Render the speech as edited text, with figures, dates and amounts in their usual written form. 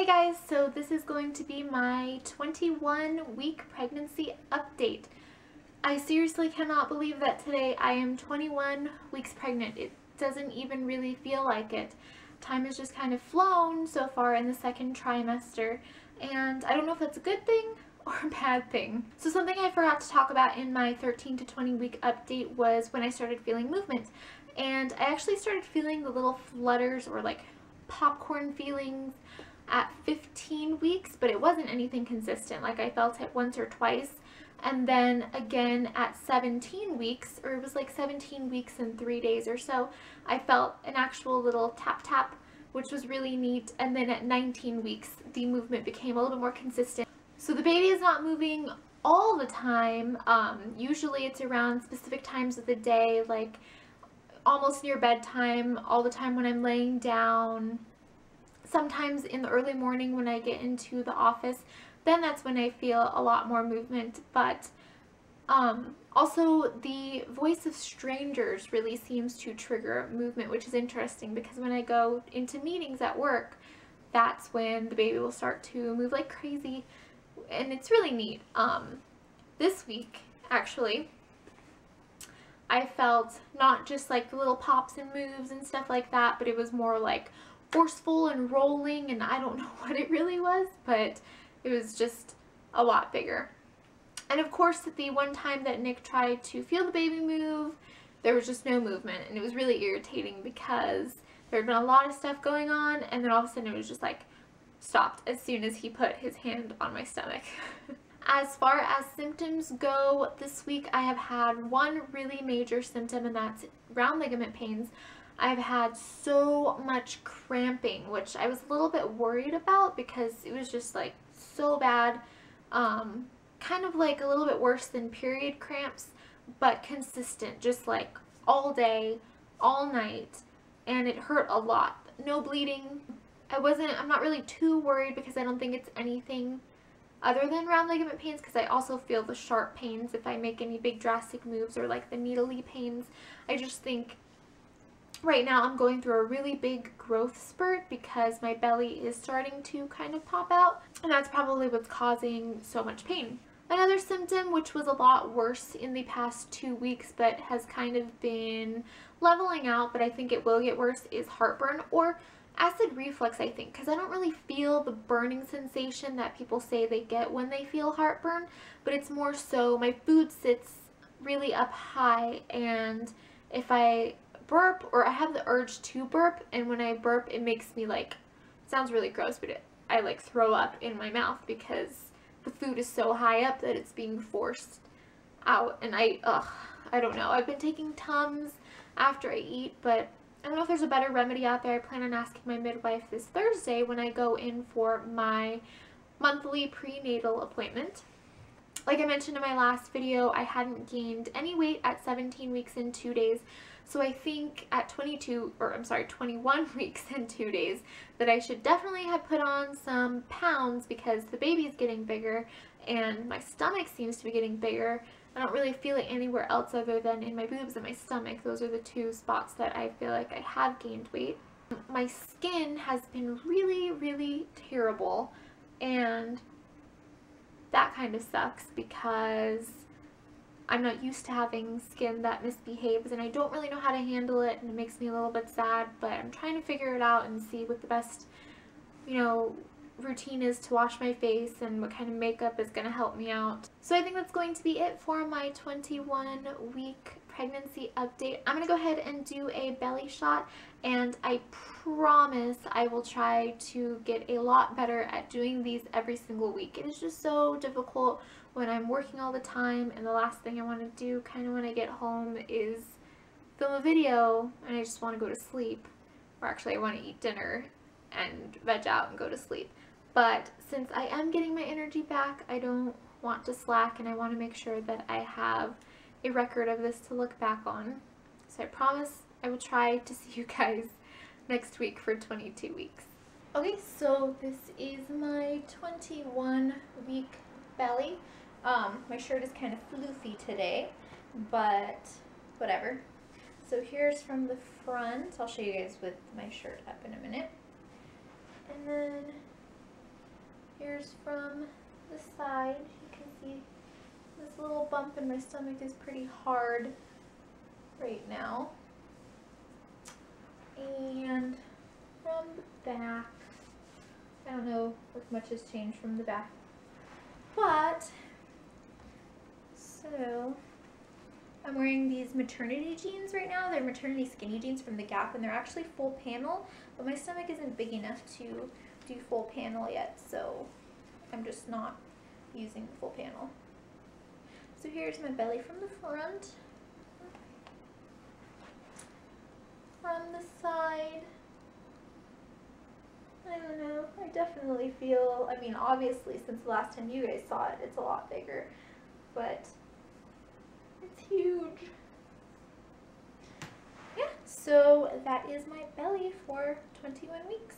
guys, so this is going to be my 21-week pregnancy update. I seriously cannot believe that today I am 21 weeks pregnant. It doesn't even really feel like it. Time has just kind of flown so far in the second trimester, and I don't know if that's a good thing or a bad thing. So something I forgot to talk about in my 13 to 20 week update was when I started feeling movement. And I actually started feeling the little flutters or like popcorn feelings at 15 weeks, but it wasn't anything consistent. Like I felt it once or twice, and then again at 17 weeks, or it was like 17 weeks and 3 days or so, I felt an actual little tap tap, which was really neat. And then at 19 weeks the movement became a little bit more consistent. So the baby is not moving all the time. Usually it's around specific times of the day, like almost near bedtime, all the time when I'm laying down. Sometimes in the early morning when I get into the office, then that's when I feel a lot more movement. But also the voice of strangers really seems to trigger movement, which is interesting because when I go into meetings at work, that's when the baby will start to move like crazy, and it's really neat. This week, actually, I felt not just like the little pops and moves and stuff like that, but it was more like forceful and rolling, and I don't know what it really was, but it was just a lot bigger. And of course, the one time that Nick tried to feel the baby move, there was just no movement, and it was really irritating because there had been a lot of stuff going on, and then all of a sudden it was just like stopped as soon as he put his hand on my stomach. As far as symptoms go, this week I have had one really major symptom, and that's round ligament pains. I've had so much cramping, which I was a little bit worried about because it was just like so bad. Kind of like a little bit worse than period cramps, but consistent, just like all day, all night, and it hurt a lot. No bleeding. I'm not really too worried because I don't think it's anything other than round ligament pains, because I also feel the sharp pains if I make any big drastic moves, or like the needly pains. I just think right now I'm going through a really big growth spurt because my belly is starting to kind of pop out, and that's probably what's causing so much pain. Another symptom, which was a lot worse in the past 2 weeks but has kind of been leveling out, but I think it will get worse, is heartburn or acid reflux, I think, because I don't really feel the burning sensation that people say they get when they feel heartburn, but it's more so my food sits really up high, and if I burp, or I have the urge to burp, and when I burp it makes me like, it sounds really gross, but I like throw up in my mouth because the food is so high up that it's being forced out, and I don't know. I've been taking Tums after I eat, but I don't know if there's a better remedy out there. I plan on asking my midwife this Thursday when I go in for my monthly prenatal appointment. Like I mentioned in my last video, I hadn't gained any weight at 17 weeks and 2 days. So I think at 21 weeks and 2 days that I should definitely have put on some pounds because the baby is getting bigger and my stomach seems to be getting bigger. I don't really feel it anywhere else other than in my boobs and my stomach. Those are the two spots that I feel like I have gained weight. My skin has been really, really terrible, and that kind of sucks because I'm not used to having skin that misbehaves, and I don't really know how to handle it, and it makes me a little bit sad, but I'm trying to figure it out and see what the best, routine is to wash my face and what kind of makeup is going to help me out. So I think that's going to be it for my 21-week pregnancy update. I'm going to go ahead and do a belly shot, and I promise I will try to get a lot better at doing these every single week. It is just so difficult when I'm working all the time, and the last thing I want to do kind of when I get home is film a video and I just want to go to sleep, or actually I want to eat dinner and veg out and go to sleep. But since I am getting my energy back, I don't want to slack, and I want to make sure that I have a record of this to look back on. So I promise I will try to see you guys next week for 22 weeks. Okay, so this is my 21-week belly. My shirt is kind of floofy today, but whatever. So here's from the front. I'll show you guys with my shirt up in a minute. And then Here's from the side. You can see this little bump in my stomach is pretty hard right now. And from the back, I don't know if much has changed from the back, but so I'm wearing these maternity jeans right now. They're maternity skinny jeans from the Gap, and they're actually full panel, but my stomach isn't big enough to do full panel yet, so I'm just not using the full panel. So here's my belly from the front. From the side, I don't know, I definitely feel, I mean, obviously since the last time you guys saw it, it's a lot bigger, but it's huge. Yeah, so that is my belly for 21 weeks.